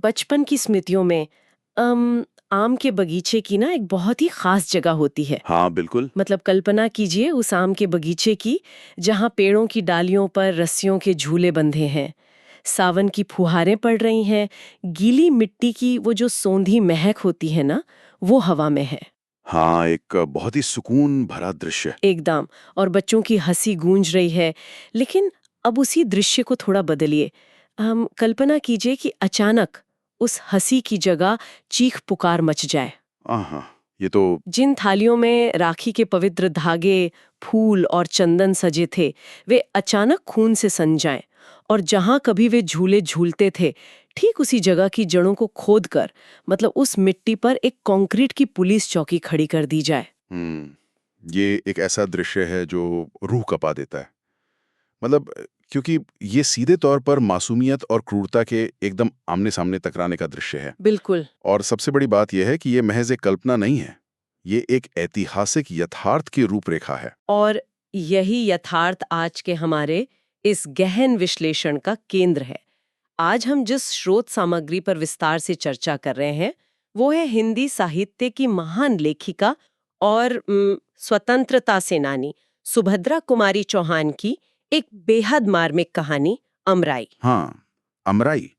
बचपन की स्मृतियों में आम के बगीचे की ना एक बहुत ही खास जगह होती है। हाँ बिल्कुल। मतलब कल्पना कीजिए उस आम के बगीचे की जहाँ पेड़ों की डालियों पर रस्सियों के झूले बंधे हैं, सावन की फुहारें पड़ रही हैं, गीली मिट्टी की वो जो सोंधी महक होती है ना, वो हवा में है हाँ, एक बहुत ही सुकून भरा दृश्य। एकदम। और बच्चों की हंसी गूंज रही है। लेकिन अब उसी दृश्य को थोड़ा बदलिए। कल्पना कीजिए कि अचानक उस हंसी की जगह चीख पुकार मच जाए। हाँ, ये तो जिन थालियों में राखी के पवित्र धागे, फूल और चंदन सजे थे, वे अचानक खून से सन जाएं। और जहां कभी वे झूले झूलते थे, ठीक उसी जगह की जड़ों को खोदकर, मतलब उस मिट्टी पर एक कंक्रीट की पुलिस चौकी खड़ी कर दी जाए। ये एक ऐसा दृश्य है जो रूह कँपा देता है। मतलब क्योंकि ये सीधे तौर पर मासूमियत और क्रूरता के एकदम आमने-सामने टकराने का दृश्य है। बिल्कुल। और सबसे बड़ी बात यह है कि ये महज एक कल्पना नहीं है। ये एक ऐतिहासिक यथार्थ की रूपरेखा है। और यही यथार्थ आज के हमारे इस गहन विश्लेषण का केंद्र है। आज हम जिस स्रोत सामग्री पर विस्तार से चर्चा कर रहे हैं, वो है हिंदी साहित्य की महान लेखिका और स्वतंत्रता सेनानी सुभद्रा कुमारी चौहान की एक बेहद मार्मिक कहानी, अमराई। हाँ, अमराई।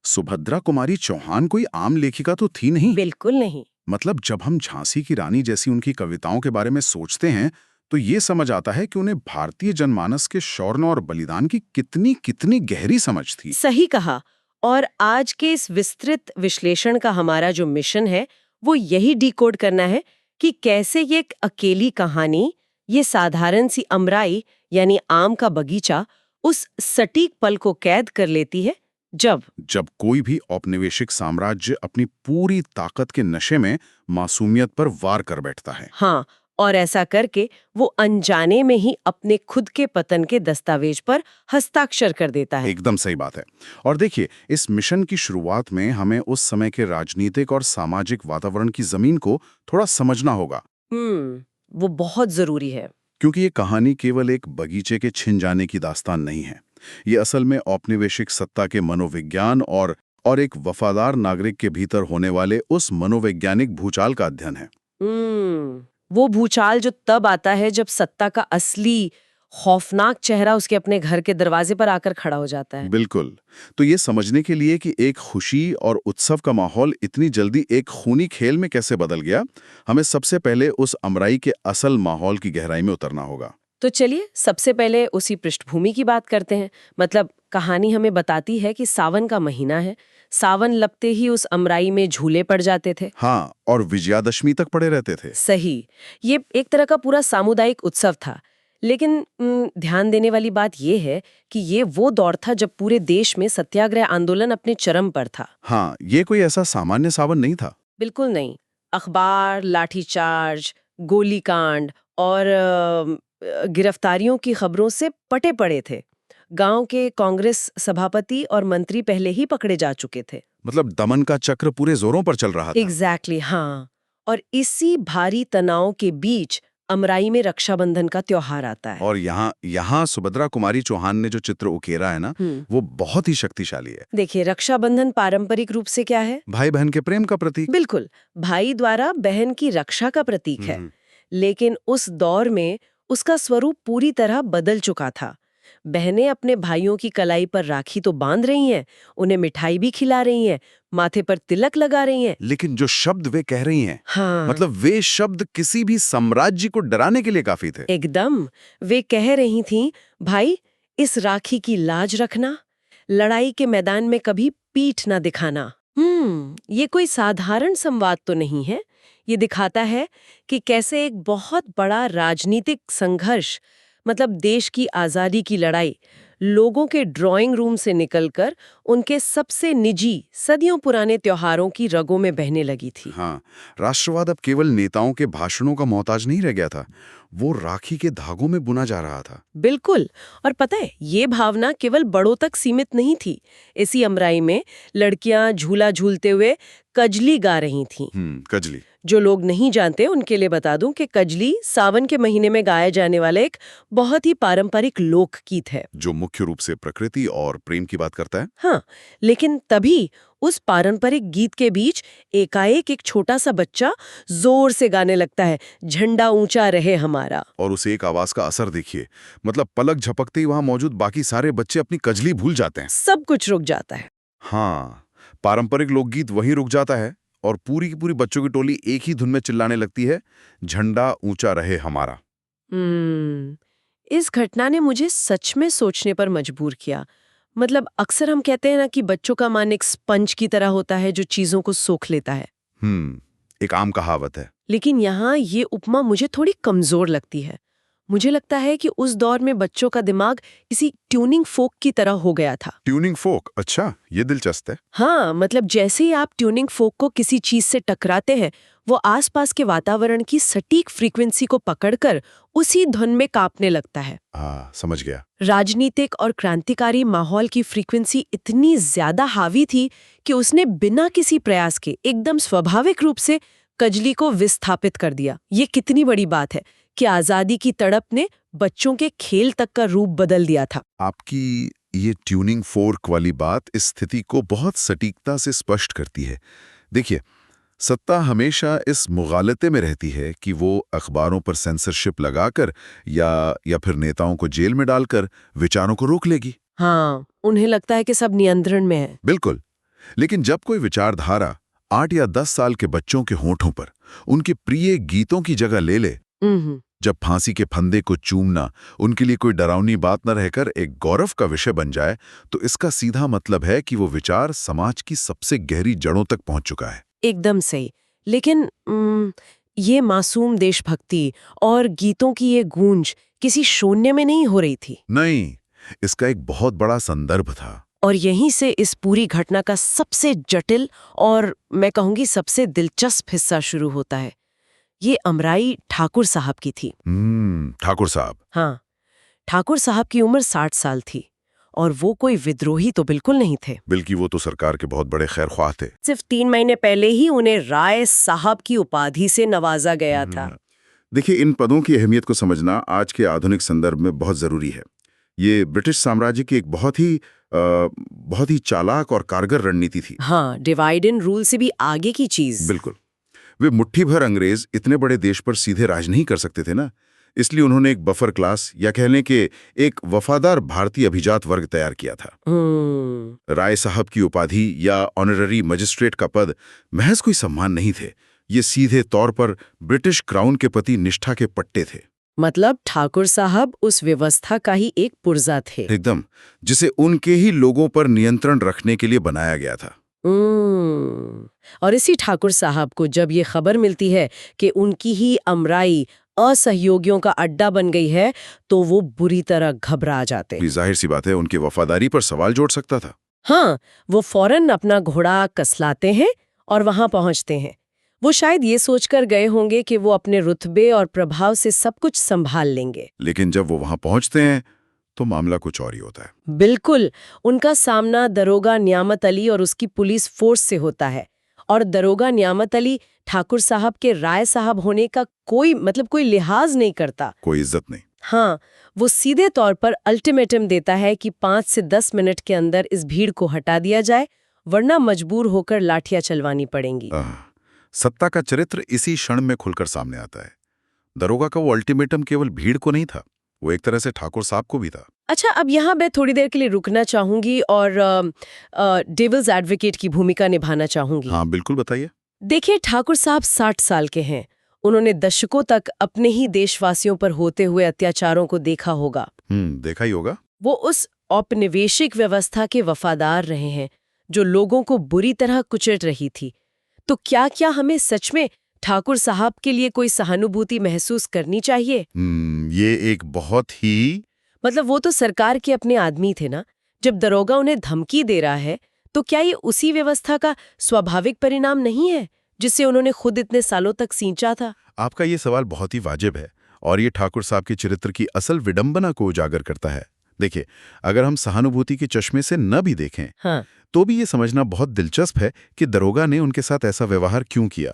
सुभद्रा कुमारी चौहान कोई आम लेखिका तो थी नहीं। बिल्कुल नहीं। मतलब जब हम झांसी की रानी जैसी उनकी कविताओं के बारे में सोचते हैं तो ये समझ आता है कि उन्हें भारतीय जनमानस के शौर्य और बलिदान की कितनी कितनी गहरी समझ थी। सही कहा। और आज के इस विस्तृत विश्लेषण का हमारा जो मिशन है, वो यही डिकोड करना है कि कैसे ये एक अकेली कहानी, ये साधारण सी अमराई यानी आम का बगीचा, उस सटीक पल को कैद कर लेती है जब जब कोई भी औपनिवेशिक साम्राज्य अपनी पूरी ताकत के नशे में मासूमियत पर वार कर बैठता है। हाँ, और ऐसा करके वो अनजाने में ही अपने खुद के पतन के दस्तावेज पर हस्ताक्षर कर देता है। एकदम सही बात है। और देखिए, इस मिशन की शुरुआत में हमें उस समय के राजनीतिक और सामाजिक वातावरण की जमीन को थोड़ा समझना होगा। वो बहुत जरूरी है। क्योंकि ये कहानी केवल एक बगीचे के छिन जाने की दास्तान नहीं है। ये असल में औपनिवेशिक सत्ता के मनोविज्ञान और एक वफादार नागरिक के भीतर होने वाले उस मनोवैज्ञानिक भूचाल का अध्ययन है। वो भूचाल जो तब आता है जब सत्ता का असली खौफनाक चेहरा उसके अपने घर के दरवाजे पर आकर खड़ा हो जाता है। बिल्कुल। तो ये समझने के लिए कि एक खुशी और उत्सव का माहौल इतनी जल्दी एक खूनी खेल में कैसे बदल गया, हमें सबसे पहले उस अमराई के असल माहौल की गहराई में उतरना होगा। तो चलिए सबसे पहले उसी पृष्ठभूमि की बात करते हैं। मतलब कहानी हमें बताती है कि सावन का महीना है। सावन लगते ही उस अमराई में झूले पड़ जाते थे। हाँ, और विजयादशमी तक पड़े रहते थे। सही। ये एक तरह का पूरा सामुदायिक उत्सव था। लेकिन ध्यान देने वाली बात यह है कि ये वो दौर था जब पूरे देश में सत्याग्रह आंदोलन अपने चरम पर था। हाँ, ये कोई ऐसा सामान्य सावन नहीं था। बिल्कुल नहीं। अखबार, लाठीचार्ज, गोलीकांड और गिरफ्तारियों की खबरों से पटे पड़े थे। गांव के कांग्रेस सभापति और मंत्री पहले ही पकड़े जा चुके थे। मतलब दमन का चक्र पूरे जोरों पर चल रहा था। एग्जैक्टली हाँ। और इसी भारी तनाव के बीच अमराई में रक्षाबंधन का त्योहार आता है। और यहाँ सुभद्रा कुमारी चौहान ने जो चित्र उकेरा है ना, वो बहुत ही शक्तिशाली है। देखिए, रक्षाबंधन पारंपरिक रूप से क्या है? भाई बहन के प्रेम का प्रतीक। बिल्कुल, भाई द्वारा बहन की रक्षा का प्रतीक है। लेकिन उस दौर में उसका स्वरूप पूरी तरह बदल चुका था। बहनें अपने भाइयों की कलाई पर राखी तो बांध रही हैं, उन्हें मिठाई भी खिला रही हैं, माथे पर तिलक लगा रही हैं। लेकिन जो शब्द वे कह रही हैं, हाँ, मतलब वे शब्द किसी भी साम्राज्य को डराने के लिए काफी थे। एकदम। वे कह रही थीं, भाई इस राखी की लाज रखना, लड़ाई के मैदान में कभी पीठ ना दिखाना। ये कोई साधारण संवाद तो नहीं है। ये दिखाता है कि कैसे एक बहुत बड़ा राजनीतिक संघर्ष, मतलब देश की आजादी की लड़ाई, लोगों के ड्राइंग रूम से निकलकर उनके सबसे निजी, सदियों पुराने त्योहारों की रगों में बहने लगी थी। हाँ, राष्ट्रवाद अब केवल नेताओं के भाषणों का मोहताज नहीं रह गया था, वो राखी के धागों में बुना जा रहा था। बिल्कुल। और पता है, ये भावना केवल बड़ों तक सीमित नहीं थी। इसी अमराई में लड़कियां झूला झूलते हुए कजली गा रही थीं। कजली। जो लोग नहीं जानते उनके लिए बता दूं कि कजली सावन के महीने में गाया जाने वाला एक बहुत ही पारंपरिक लोकगीत है, जो मुख्य रूप से प्रकृति और प्रेम की बात करता है। हाँ। लेकिन तभी उस पारंपरिक गीत के बीच एकाएक एक छोटा सा बच्चा जोर से गाने लगता है, झंडा ऊंचा रहे हमारा। और उस एक आवाज का असर देखिए, मतलब पलक झपकते ही वहां मौजूद बाकी सारे बच्चे अपनी कजली भूल जाते हैं। सब कुछ रुक जाता है। हाँ, पारंपरिक लोकगीत वहीं रुक जाता है और पूरी की पूरी बच्चों की टोली एक ही धुन में चिल्लाने लगती है, झंडा ऊंचा रहे हमारा। इस घटना ने मुझे सच में सोचने पर मजबूर किया। मतलब अक्सर हम कहते हैं ना कि बच्चों का मन एक स्पंज की तरह होता है जो चीजों को सोख लेता है। एक आम कहावत है। लेकिन यहाँ ये उपमा मुझे थोड़ी कमजोर लगती है। मुझे लगता है कि उस दौर में बच्चों का दिमाग किसी ट्यूनिंग फोक की तरह हो गया था। ट्यूनिंग फोक? अच्छा, ये दिलचस्प है। हाँ, मतलब जैसे ही आप ट्यूनिंग फोक को किसी चीज से टकराते हैं, वो आसपास के वातावरण की सटीक फ्रीक्वेंसी को पकड़कर उसी धुन में कांपने लगता है। हाँ, समझ गया। राजनीतिक और क्रांतिकारी माहौल की फ्रीक्वेंसी इतनी ज्यादा हावी थी कि उसने बिना किसी प्रयास के एकदम स्वाभाविक रूप से कजली को विस्थापित कर दिया। ये कितनी बड़ी बात है कि आजादी की तड़प ने बच्चों के खेल तक का रूप बदल दिया था। आपकी ये ट्यूनिंग फोर्क वाली बात इस स्थिति को बहुत सटीकता से स्पष्ट करती है। देखिए, सत्ता हमेशा इस मुगालते में रहती है कि वो अखबारों पर सेंसरशिप लगाकर या फिर नेताओं को जेल में डालकर विचारों को रोक लेगी। हाँ, उन्हें लगता है कि सब नियंत्रण में है। बिल्कुल। लेकिन जब कोई विचारधारा 8 या 10 साल के बच्चों के होठों पर उनके प्रिय गीतों की जगह ले ले, जब फांसी के फंदे को चूमना उनके लिए कोई डरावनी बात न रहकर एक गौरव का विषय बन जाए, तो इसका सीधा मतलब है कि वो विचार समाज की सबसे गहरी जड़ों तक पहुंच चुका है। एकदम सही। लेकिन ये मासूम देशभक्ति और गीतों की ये गूंज किसी शून्य में नहीं हो रही थी। नहीं, इसका एक बहुत बड़ा संदर्भ था। और यहीं से इस पूरी घटना का सबसे जटिल और मैं कहूंगी सबसे दिलचस्प हिस्सा शुरू होता है। ये अमराई ठाकुर साहब की थी। ठाकुर साहब? हाँ, ठाकुर साहब की उम्र 60 साल थी और वो कोई विद्रोही तो बिल्कुल नहीं थे, बल्कि वो तो सरकार के बहुत बड़े खैरख्वाह थे। सिर्फ 3 महीने पहले ही उन्हें राय साहब की उपाधि से नवाजा गया था। देखिए, इन पदों की अहमियत को समझना आज के आधुनिक संदर्भ में बहुत जरूरी है। ये ब्रिटिश साम्राज्य की एक बहुत ही चालाक और कारगर रणनीति थी। हाँ, डिवाइड एंड रूल से भी आगे की चीज। बिल्कुल। वे मुट्ठी भर अंग्रेज इतने बड़े देश पर सीधे राज नहीं कर सकते थे ना, इसलिए उन्होंने एक बफर क्लास या कहने के एक वफादार भारतीय अभिजात वर्ग तैयार किया था। राय साहब की उपाधि या ऑनररी मजिस्ट्रेट का पद महज कोई सम्मान नहीं थे, ये सीधे तौर पर ब्रिटिश क्राउन के प्रति निष्ठा के पट्टे थे। मतलब ठाकुर साहब उस व्यवस्था का ही एक पुर्जा थे। एकदम, जिसे उनके ही लोगों पर नियंत्रण रखने के लिए बनाया गया था। और इसी ठाकुर साहब को जब ये खबर मिलती है कि उनकी ही अमराई असहयोगियों का अड्डा बन गई है, तो वो बुरी तरह घबरा जाते हैं। जाहिर सी बात है, उनकी वफादारी पर सवाल जोड़ सकता था। हाँ, वो फौरन अपना घोड़ा कसलाते हैं और वहां पहुंचते हैं। वो शायद ये सोचकर गए होंगे कि वो अपने रुतबे और प्रभाव से सब कुछ संभाल लेंगे। लेकिन जब वो वहां पहुंचते हैं तो मामला कुछ और ही होता है। बिल्कुल, उनका सामना दरोगा नियामत अली और उसकी पुलिस फोर्स से होता है। और दरोगा नियामत अली ठाकुर साहब के राय साहब होने का कोई लिहाज नहीं करता, कोई इज्जत नहीं। हाँ, वो सीधे तौर पर अल्टीमेटम देता है कि 5 से 10 मिनट के अंदर इस भीड़ को हटा दिया जाए, वरना मजबूर होकर लाठियां चलवानी पड़ेंगी। सत्ता का चरित्र इसी क्षण में खुलकर सामने आता है। दरोगा का वो अल्टीमेटम केवल भीड़ को नहीं था, वो एक तरह से ठाकुर साहब को भी था। अच्छा, अब यहाँ मैं थोड़ी देर के लिए रुकना चाहूंगी और डेविल्स एडवोकेट की भूमिका निभाना चाहूंगी। हाँ, बिल्कुल, बताइए। देखिए, ठाकुर साहब 60 साल के हैं। उन्होंने दशकों तक अपने ही देशवासियों पर होते हुए अत्याचारों को देखा होगा। देखा ही होगा। वो उस औपनिवेशिक व्यवस्था के वफादार रहे हैं जो लोगों को बुरी तरह कुचल रही थी। तो क्या हमें सच में ठाकुर साहब के लिए कोई सहानुभूति महसूस करनी चाहिए? ये एक बहुत ही वो तो सरकार के अपने आदमी थे ना। जब दरोगा उन्हें धमकी दे रहा है, तो क्या ये उसी व्यवस्था का स्वाभाविक परिणाम नहीं है जिसे उन्होंने खुद इतने सालों तक सींचा था? आपका ये सवाल बहुत ही वाजिब है और ये ठाकुर साहब के चरित्र की असल विडंबना को उजागर करता है। देखिए, अगर हम सहानुभूति के चश्मे से न भी देखें, हाँ, तो भी ये समझना बहुत दिलचस्प है कि दरोगा ने उनके साथ ऐसा व्यवहार क्यों किया।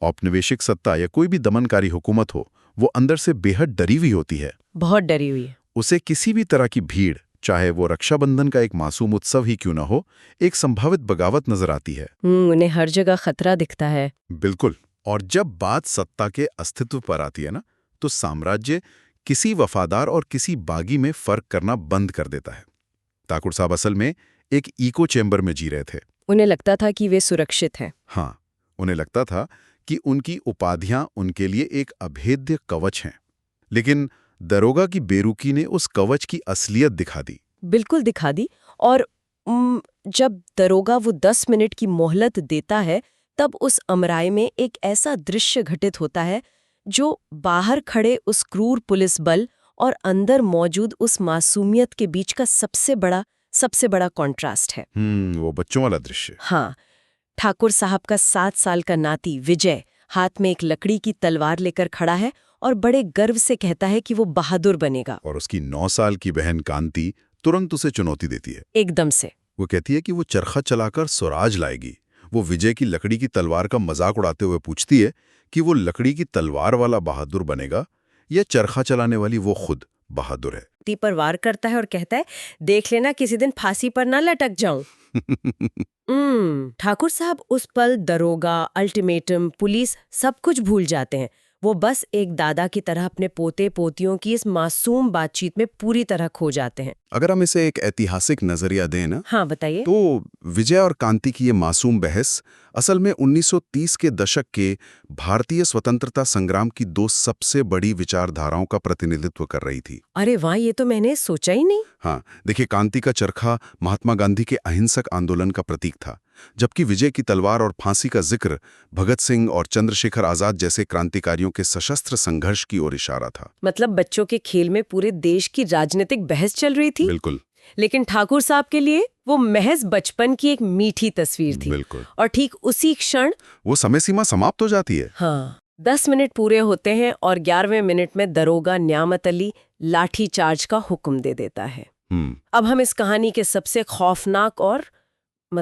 औपनिवेशिक सत्ता या कोई भी दमनकारी हुकूमत हो, वो अंदर से बेहद डरी हुई होती है। बहुत डरी हुई है। उसे किसी भी तरह की भीड़, चाहे वो रक्षाबंधन का एक मासूम उत्सव ही क्यों न हो, एक संभावित बगावत नजर आती है। उन्हें हर जगह खतरा दिखता है। बिल्कुल। और जब बात सत्ता के अस्तित्व पर आती है ना, तो साम्राज्य किसी वफादार और किसी बागी में फर्क करना बंद कर देता है। ठाकुर साहब असल में एक इको चेंबर में जी रहे थे। उन्हें लगता था कि वे सुरक्षित हैं। हाँ, उन्हें लगता था कि उनकी उपाधियां उनके लिए एक अभेद्य कवच हैं। लेकिन दरोगा की बेरुखी ने उस कवच की असलियत दिखा दी। बिल्कुल दिखा दी। और जब दरोगा वो 10 मिनट की मोहलत देता है, तब उस अमराई में एक ऐसा दृश्य घटित होता है जो बाहर खड़े उस क्रूर पुलिस बल और अंदर मौजूद उस मासूमियत के बीच का सबसे बड़ा कॉन्ट्रास्ट है। वो बच्चों वाला दृश्य। हाँ, ठाकुर साहब का 7 साल का नाती विजय हाथ में एक लकड़ी की तलवार लेकर खड़ा है और बड़े गर्व से कहता है कि वो बहादुर बनेगा। और उसकी 9 साल की बहन कांति तुरंत उसे चुनौती देती है। एकदम से वो कहती है कि वो चरखा चलाकर स्वराज लाएगी। वो विजय की लकड़ी की तलवार का मजाक उड़ाते हुए पूछती है कि वो लकड़ी की तलवार वाला बहादुर बनेगा या चरखा चलाने वाली वो खुद बहादुर है। ती पर वार करता है और कहता है, देख लेना किसी दिन फांसी पर ना लटक जाऊं। ठाकुर साहब उस पल दरोगा, अल्टीमेटम, पुलिस सब कुछ भूल जाते हैं। वो बस एक दादा की तरह अपने पोते पोतियों की इस मासूम बातचीत में पूरी तरह खो जाते हैं। अगर हम इसे एक ऐतिहासिक नजरिया दें ना, हाँ बताइए। तो विजय और कांति की ये मासूम बहस असल में 1930 के दशक के भारतीय स्वतंत्रता संग्राम की 2 सबसे बड़ी विचारधाराओं का प्रतिनिधित्व कर रही थी। अरे वाह, ये तो मैंने सोचा ही नहीं। हाँ, देखिए, कांति का चरखा महात्मा गांधी के अहिंसक आंदोलन का प्रतीक था, जबकि विजय की तलवार और फांसी का जिक्र भगत सिंह और चंद्रशेखर आजाद जैसे क्रांतिकारियों के सशस्त्र संघर्ष की ओर इशारा था। मतलब बच्चों के खेल में पूरे देश की राजनीतिक बहस चल रही थी। बिल्कुल। लेकिन ठाकुर साहब के लिए वो महज बचपन की एक मीठी तस्वीर थी। बिल्कुल। और ठीक उसी क्षण वो समय सीमा समाप्त हो जाती है। हाँ, 10 मिनट पूरे होते हैं और 11वें मिनट में दरोगा न्यामत अली लाठी चार्ज का हुक्म दे देता है। अब हम इस कहानी के सबसे खौफनाक और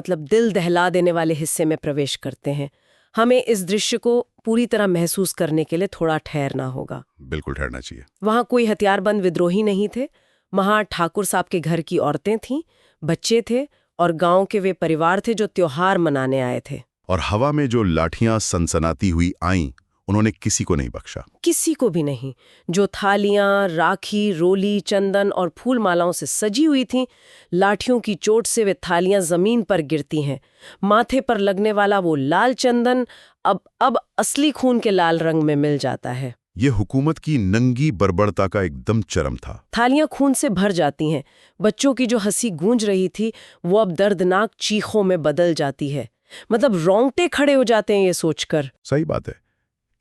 दिल दहला देने वाले हिस्से में प्रवेश करते हैं। हमें इस दृश्य को पूरी तरह महसूस करने के लिए थोड़ा ठहरना होगा। बिल्कुल ठहरना चाहिए। वहाँ कोई हथियारबंद विद्रोही नहीं थे। वहाँ ठाकुर साहब के घर की औरतें थीं, बच्चे थे और गांव के वे परिवार थे जो त्योहार मनाने आए थे। और हवा में जो लाठियां सनसनाती हुई आईं, उन्होंने किसी को नहीं बख्शा। किसी को भी नहीं। जो थालियां, राखी, रोली, चंदन और फूल मालाओं से सजी हुई थीं, लाठियों की चोट से वे थालियां जमीन पर गिरती हैं। माथे पर लगने वाला वो लाल चंदन अब असली खून के लाल रंग में मिल जाता है। ये हुकूमत की नंगी बर्बरता का एकदम चरम था। थालियां खून से भर जाती हैं। बच्चों की जो हंसी गूंज रही थी वो अब दर्दनाक चीखों में बदल जाती है। रोंगटे खड़े हो जाते हैं ये सोचकर। सही बात है।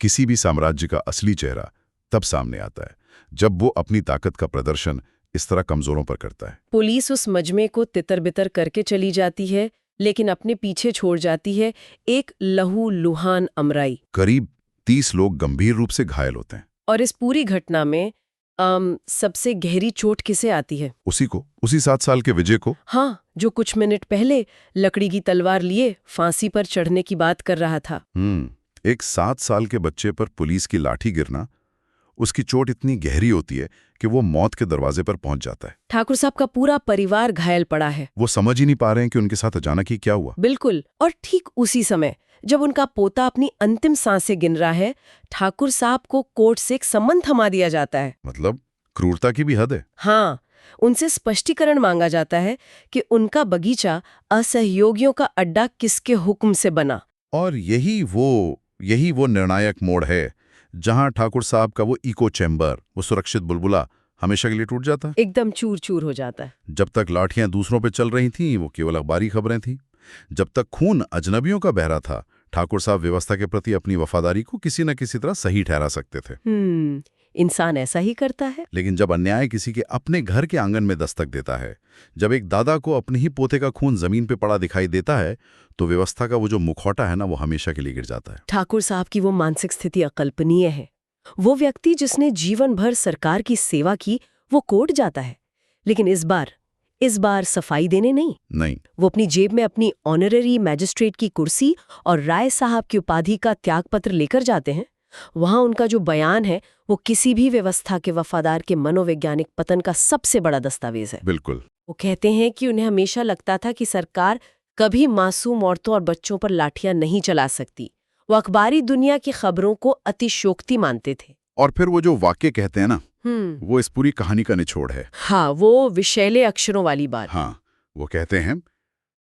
किसी भी साम्राज्य का असली चेहरा तब सामने आता है जब वो अपनी ताकत का प्रदर्शन इस तरह कमजोरों पर करता है। पुलिस उस मजमे को तितर-बितर करके चली जाती है, लेकिन अपने पीछे छोड़ जाती है एक लहूलुहान अमराई। करीब 30 लोग गंभीर रूप से घायल होते हैं। और इस पूरी घटना में सबसे गहरी चोट किसे आती है? उसी 7 साल के विजय को। हाँ, जो कुछ मिनट पहले लकड़ी की तलवार लिए फांसी पर चढ़ने की बात कर रहा था। एक 7 साल के बच्चे पर पुलिस की लाठी गिरना, उसकी चोट इतनी गहरी होती है कि वो मौत के दरवाजे पर पहुंच जाता है। ठाकुर साहब का पूरा परिवार घायल पड़ा है। वो समझ ही नहीं पा रहे हैं कि उनके साथ अचानक ही क्या हुआ। बिल्कुल। और ठीक उसी समय जब उनका पोता अपनी अंतिम सांसें गिन रहा है, ठाकुर साहब को कोर्ट से एक सम्मन थमा दिया जाता है। क्रूरता की भी हद है। हाँ, उनसे स्पष्टीकरण मांगा जाता है कि उनका बगीचा असहयोगियों का अड्डा किसके हुक्म से बना। और यही वो निर्णायक मोड़ है जहां ठाकुर साहब का वो इको चैम्बर, वो सुरक्षित बुलबुला हमेशा के लिए टूट जाता है। एकदम चूर-चूर हो जाता है। जब तक लाठियां दूसरों पे चल रही थीं, वो केवल अखबारी खबरें थीं। जब तक खून अजनबियों का बह रहा था, ठाकुर साहब व्यवस्था के प्रति अपनी वफादारी को किसी न किसी तरह सही ठहरा सकते थे। इंसान ऐसा ही करता है। लेकिन जब अन्याय किसी के अपने घर के आंगन में दस्तक देता है, जब एक दादा को अपने ही पोते का खून जमीन पे पड़ा दिखाई देता है, तो व्यवस्था का वो जो मुखौटा है ना, वो हमेशा के लिए गिर जाता है। ठाकुर साहब की वो मानसिक स्थिति अकल्पनीय है। वो व्यक्ति जिसने जीवन भर सरकार की सेवा की, वो कोर्ट जाता है, लेकिन इस बार सफाई देने नहीं। वो अपनी जेब में अपनी ऑनररी मैजिस्ट्रेट की कुर्सी और राय साहब की उपाधि का त्यागपत्र लेकर जाते हैं वहां उनका जो बयान है वो किसी भी व्यवस्था के वफादार के मनोवैज्ञानिक पतन का सबसे बड़ा दस्तावेज है। बिल्कुल। वो कहते हैं कि उन्हें हमेशा लगता था कि सरकार कभी मासूम औरतों और बच्चों पर लाठियां नहीं चला सकती। वो अखबारी दुनिया की खबरों को अतिशयोक्ति मानते थे। और फिर वो जो वाक्य कहते हैं ना, वो इस पूरी कहानी का निचोड़ है। हाँ, वो विषैले अक्षरों वाली बात। हाँ, वो कहते हैं,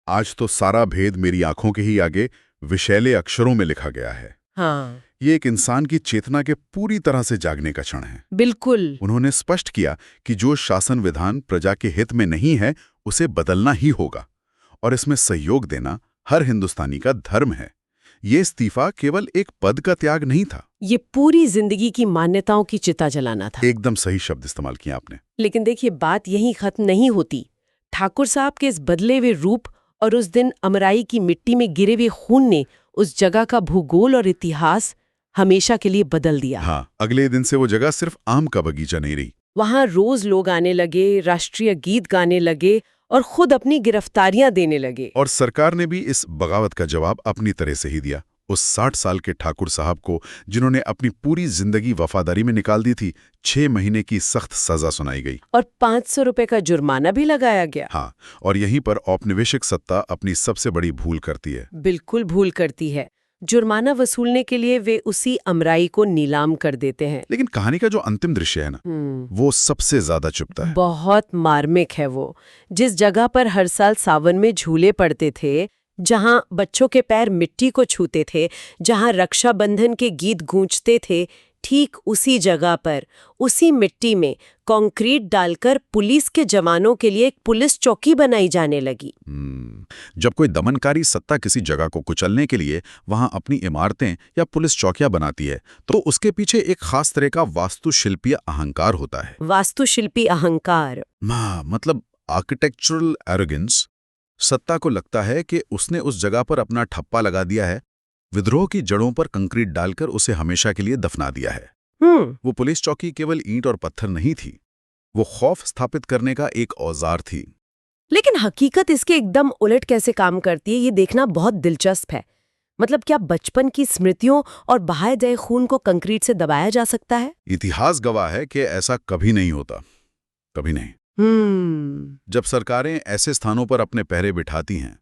आज तो सारा भेद मेरी आंखों के ही आगे विषैले अक्षरों में लिखा गया है। हाँ, ये एक इंसान की चेतना के पूरी तरह से जागने का क्षण है। बिल्कुल। उन्होंने स्पष्ट किया कि जो शासन विधान प्रजा के हित में नहीं है उसे बदलना ही होगा, और इसमें सहयोग देना हर हिंदुस्तानी का धर्म है। ये इस्तीफा केवल एक पद का त्याग नहीं था, ये पूरी जिंदगी की मान्यताओं की चिता जलाना था। एकदम सही शब्द इस्तेमाल किया आपने। लेकिन देखिए, बात यहीं खत्म नहीं होती। ठाकुर साहब के इस बदले हुए रूप और उस दिन अमराई की मिट्टी में गिरे हुए खून ने उस जगह का भूगोल और इतिहास हमेशा के लिए बदल दिया। हाँ, अगले दिन से वो जगह सिर्फ आम का बगीचा नहीं रही। वहां रोज लोग आने लगे, राष्ट्रीय गीत गाने लगे और खुद अपनी गिरफ्तारियां देने लगे। और सरकार ने भी इस बगावत का जवाब अपनी तरह से ही दिया। उस 60 साल के ठाकुर साहब को, जिन्होंने अपनी पूरी जिंदगी वफादारी में निकाल दी थी, 6 महीने की सख्त सजा सुनाई गई और 500 रुपए का जुर्माना भी लगाया गया। हाँ, और यहीं पर औपनिवेशिक सत्ता अपनी सबसे बड़ी भूल करती है। बिल्कुल भूल करती है। जुर्माना वसूलने के लिए वे उसी अमराई को नीलाम कर देते हैं। लेकिन कहानी का जो अंतिम दृश्य है ना, वो सबसे ज्यादा चुभता है। बहुत मार्मिक है वो। जिस जगह पर हर साल सावन में झूले पड़ते थे, जहां बच्चों के पैर मिट्टी को छूते थे, जहां रक्षाबंधन के गीत गूंजते थे, ठीक उसी जगह पर, उसी मिट्टी में कंक्रीट डालकर पुलिस के जवानों के लिए एक पुलिस चौकी बनाई जाने लगी। जब कोई दमनकारी सत्ता किसी जगह को कुचलने के लिए वहां अपनी इमारतें या पुलिस चौकियां बनाती है, तो उसके पीछे एक खास तरह का वास्तुशिल्पीय अहंकार होता है। वास्तुशिल्पी अहंकार, मतलब आर्किटेक्चरल एरोगेंस। सत्ता को लगता है कि उसने उस जगह पर अपना ठप्पा लगा दिया है, विद्रोह की जड़ों पर कंक्रीट डालकर उसे हमेशा के लिए दफना दिया है। वो पुलिस चौकी केवल ईंट और पत्थर नहीं थी, वो खौफ स्थापित करने का एक औजार थी। लेकिन हकीकत इसके एकदम उलट कैसे काम करती है, ये देखना बहुत दिलचस्प है। मतलब क्या बचपन की स्मृतियों और बहाए गए खून को कंक्रीट से दबाया जा सकता है? इतिहास गवाह है कि ऐसा कभी नहीं होता, कभी नहीं। जब सरकारें ऐसे स्थानों पर अपने पहरे बिठाती हैं,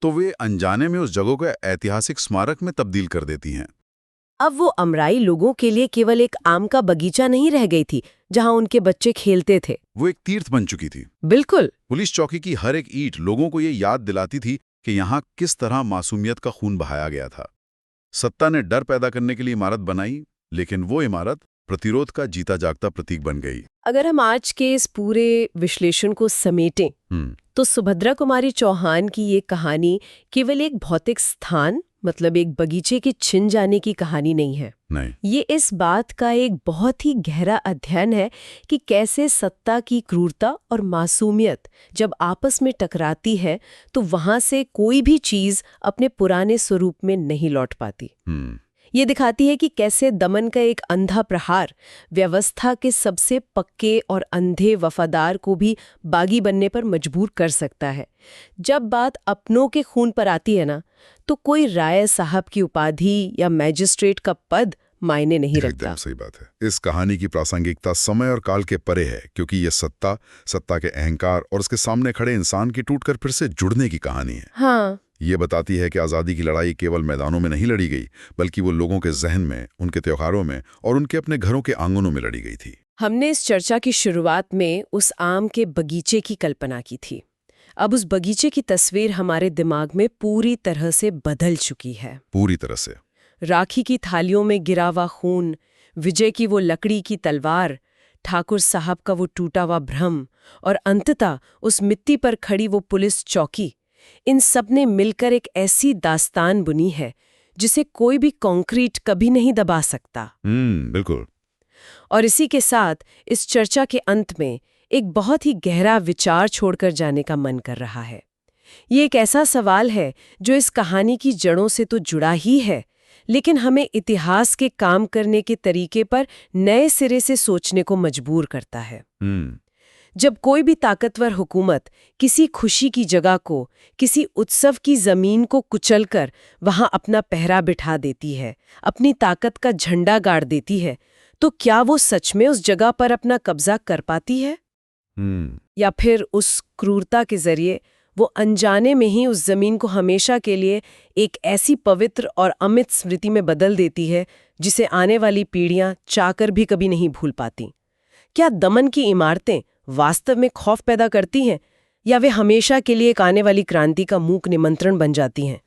तो वे अनजाने में उस जगह को ऐतिहासिक स्मारक में तब्दील कर देती हैं। अब वो अमराई लोगों के लिए केवल एक आम का बगीचा नहीं रह गई थी जहां उनके बच्चे खेलते थे। वो एक तीर्थ बन चुकी थी। बिल्कुल। पुलिस चौकी की हर एक ईंट लोगों को ये याद दिलाती थी कि यहाँ किस तरह मासूमियत का खून बहाया गया था। सत्ता ने डर पैदा करने के लिए इमारत बनाई, लेकिन वो इमारत प्रतिरोध का जीता जागता प्रतीक बन गई। अगर हम आज के इस पूरे विश्लेषण को समेटें, तो सुभद्रा कुमारी चौहान की ये कहानी केवल एक भौतिक स्थान, मतलब एक बगीचे के छिन जाने की कहानी नहीं है। नहीं, ये इस बात का एक बहुत ही गहरा अध्ययन है कि कैसे सत्ता की क्रूरता और मासूमियत जब आपस में टकराती है, तो वहां से कोई भी चीज अपने पुराने स्वरूप में नहीं लौट पाती। ये दिखाती है कि कैसे दमन का एक अंधा प्रहार व्यवस्था के सबसे पक्के और अंधे वफादार को भी बागी बनने पर मजबूर कर सकता है। जब बात अपनों के खून पर आती है ना, तो कोई राय साहब की उपाधि या मैजिस्ट्रेट का पद मायने नहीं रखता। एकदम सही बात है। इस कहानी की प्रासंगिकता समय और काल के परे है, क्योंकि ये सत्ता के अहंकार और उसके सामने खड़े इंसान की टूटकर फिर से जुड़ने की कहानी है। हाँ, ये बताती है कि आज़ादी की लड़ाई केवल मैदानों में नहीं लड़ी गई, बल्कि वो लोगों के जहन में, उनके त्योहारों में और उनके अपने घरों के आंगनों में लड़ी गई थी। हमने इस चर्चा की शुरुआत में उस आम के बगीचे की कल्पना की थी। अब उस बगीचे की तस्वीर हमारे दिमाग में पूरी तरह से बदल चुकी है। पूरी तरह से। राखी की थालियों में गिरा हुआ खून, विजय की वो लकड़ी की तलवार, ठाकुर साहब का वो टूटा हुआ भ्रम और अंततः उस मिट्टी पर खड़ी वो पुलिस चौकी, इन सब ने मिलकर एक ऐसी दास्तान बुनी है जिसे कोई भी कंक्रीट कभी नहीं दबा सकता। बिल्कुल। और इसी के साथ इस चर्चा के अंत में एक बहुत ही गहरा विचार छोड़कर जाने का मन कर रहा है। ये एक ऐसा सवाल है जो इस कहानी की जड़ों से तो जुड़ा ही है, लेकिन हमें इतिहास के काम करने के तरीके पर नए सिरे से सोचने को मजबूर करता है। जब कोई भी ताकतवर हुकूमत किसी खुशी की जगह को, किसी उत्सव की जमीन को कुचलकर वहां अपना पहरा बिठा देती है, अपनी ताकत का झंडा गाड़ देती है, तो क्या वो सच में उस जगह पर अपना कब्जा कर पाती है? या फिर उस क्रूरता के जरिए वो अनजाने में ही उस जमीन को हमेशा के लिए एक ऐसी पवित्र और अमित स्मृति में बदल देती है जिसे आने वाली पीढ़ियां चाहकर भी कभी नहीं भूल पाती? क्या दमन की इमारतें वास्तव में खौफ पैदा करती हैं, या वे हमेशा के लिए एक आने वाली क्रांति का मूक निमंत्रण बन जाती हैं?